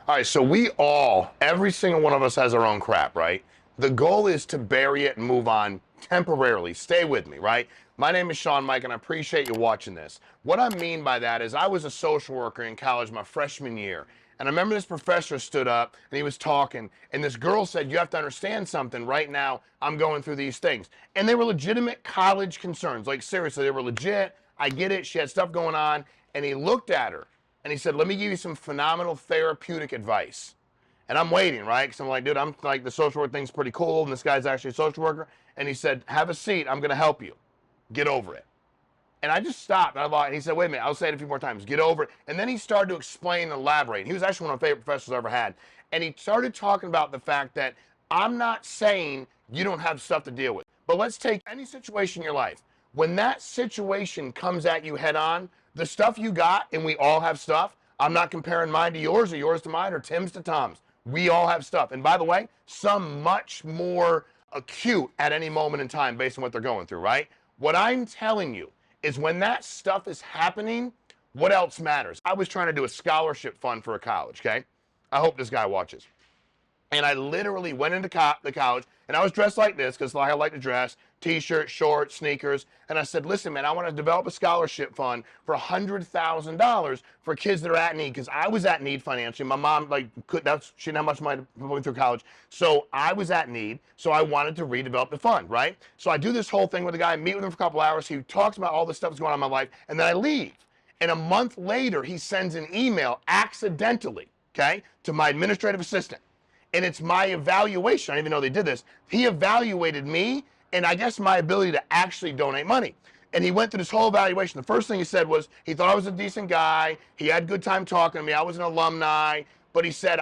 All right, so every single one of us has our own crap, right? The goal is to bury it and move on temporarily. Stay with me, right? My name is Sean Mike, and I appreciate you watching this. What I mean by that is I was a social worker in college my freshman year, and I remember this professor stood up, and he was talking, and this girl said, you have to understand something. Right now, I'm going through these things. And they were legitimate college concerns. Like, seriously, they were legit. I get it. She had stuff going on, and he looked at her, and he said, let me give you some phenomenal therapeutic advice. And I'm waiting, right? Because I'm like, dude, I'm like, the social work thing's pretty cool, and this guy's actually a social worker. And he said, have a seat. I'm going to help you. Get over it. And I just stopped. And he said, wait a minute. I'll say it a few more times. Get over it. And then he started to explain and elaborate. He was actually one of my favorite professors I ever had. And he started talking about the fact that I'm not saying you don't have stuff to deal with. But let's take any situation in your life. When that situation comes at you head on, the stuff you got, and we all have stuff. I'm not comparing mine to yours or yours to mine or Tim's to Tom's. We all have stuff. And by the way, some much more acute at any moment in time based on what they're going through, right? What I'm telling you is when that stuff is happening, what else matters? I was trying to do a scholarship fund for a college, okay? I hope this guy watches. And I literally went into the college, and I was dressed like this because I like to dress, t-shirt, shorts, sneakers. And I said, listen, man, I want to develop a scholarship fund for $100,000 for kids that are at need, because I was at need financially. My mom, she didn't have much money going through college. So I was at need, so I wanted to redevelop the fund, right? So I do this whole thing with the guy, meet with him for a couple hours. He talks about all the stuff that's going on in my life, and then I leave. And a month later, he sends an email accidentally, okay, to my administrative assistant. And it's my evaluation. I didn't even know they did this. He evaluated me and I guess my ability to actually donate money. And he went through this whole evaluation. The first thing he said was he thought I was a decent guy. He had a good time talking to me. I was an alumni. But he said,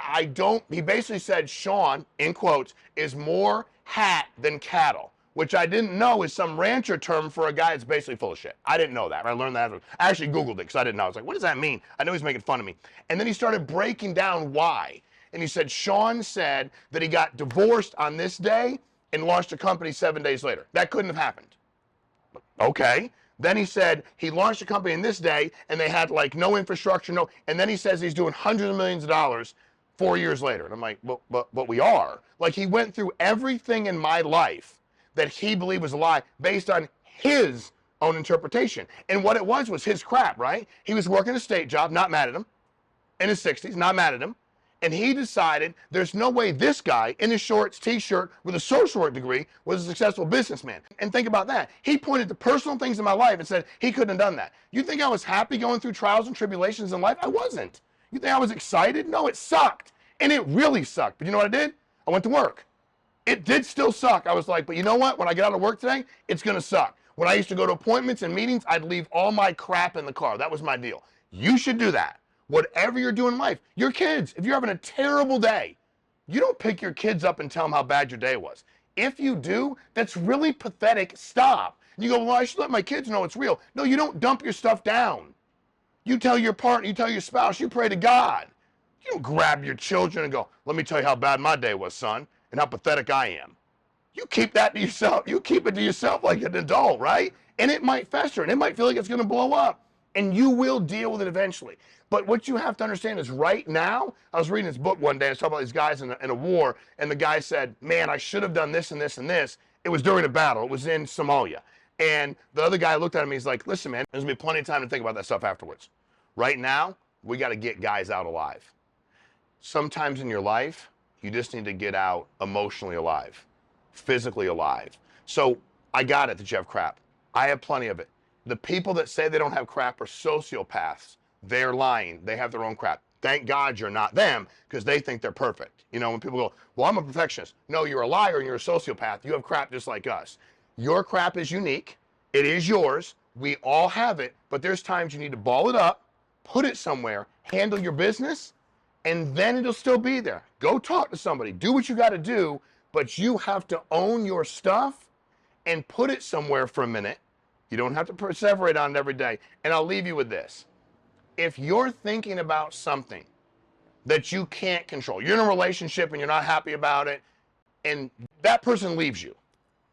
he basically said, Sean, in quotes, is more hat than cattle, which I didn't know is some rancher term for a guy that's basically full of shit. I didn't know that. I learned that. I actually Googled it because I didn't know. I was like, what does that mean? I know he's making fun of me. And then he started breaking down why. And he said, Sean said that he got divorced on this day and launched a company 7 days later. That couldn't have happened. Okay. Then he said he launched a company in this day and they had no infrastructure, and then he says he's doing hundreds of millions of dollars 4 years later. And I'm like, but we are. He went through everything in my life that he believed was a lie based on his own interpretation. And what it was his crap, right? He was working a state job, not mad at him, in his 60s, not mad at him. And he decided there's no way this guy in his shorts, t-shirt, with a social work degree was a successful businessman. And think about that. He pointed to personal things in my life and said he couldn't have done that. You think I was happy going through trials and tribulations in life? I wasn't. You think I was excited? No, it sucked. And it really sucked. But you know what I did? I went to work. It did still suck. I was like, but you know what? When I get out of work today, it's going to suck. When I used to go to appointments and meetings, I'd leave all my crap in the car. That was my deal. You should do that. Whatever you're doing in life, your kids, if you're having a terrible day, you don't pick your kids up and tell them how bad your day was. If you do, that's really pathetic. Stop. You go, well, I should let my kids know it's real. No, you don't dump your stuff down. You tell your partner, you tell your spouse, you pray to God. You don't grab your children and go, let me tell you how bad my day was, son, and how pathetic I am. You keep that to yourself. You keep it to yourself like an adult, right? And it might fester, and it might feel like it's going to blow up. And you will deal with it eventually. But what you have to understand is right now, I was reading this book one day, I was talking about these guys in a war, and the guy said, man, I should have done this and this and this. It was during a battle. It was in Somalia. And the other guy looked at him, he's like, listen, man, there's going to be plenty of time to think about that stuff afterwards. Right now, we got to get guys out alive. Sometimes in your life, you just need to get out emotionally alive, physically alive. So I got it that you have crap. I have plenty of it. The people that say they don't have crap are sociopaths. They're lying. They have their own crap. Thank God you're not them, because they think they're perfect. You know, when people go, well, I'm a perfectionist. No, you're a liar and you're a sociopath. You have crap just like us. Your crap is unique. It is yours. We all have it, but there's times you need to ball it up, put it somewhere, handle your business, and then it'll still be there. Go talk to somebody. Do what you got to do, but you have to own your stuff and put it somewhere for a minute. You don't have to perseverate on it every day. And I'll leave you with this. If you're thinking about something that you can't control, you're in a relationship and you're not happy about it, and that person leaves you,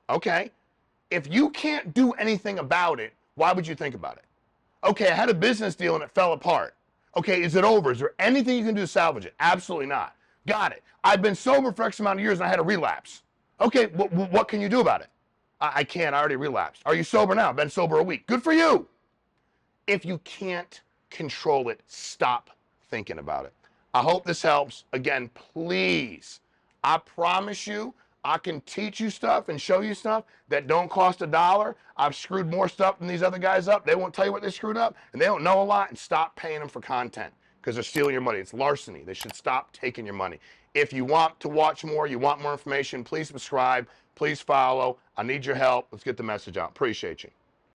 okay? If you can't do anything about it, why would you think about it? Okay, I had a business deal and it fell apart. Okay, is it over? Is there anything you can do to salvage it? Absolutely not. Got it. I've been sober for X amount of years and I had a relapse. Okay, what can you do about it? I can't, I already relapsed. Are you sober now? Been sober a week. Good for you. If you can't control it, stop thinking about it. I hope this helps. Again, please, I promise you, I can teach you stuff and show you stuff that don't cost $1. I've screwed more stuff than these other guys up. They won't tell you what they screwed up, and they don't know a lot, and stop paying them for content because they're stealing your money. It's larceny. They should stop taking your money. If you want to watch more, you want more information, please subscribe, please follow. I need your help. Let's get the message out. Appreciate you.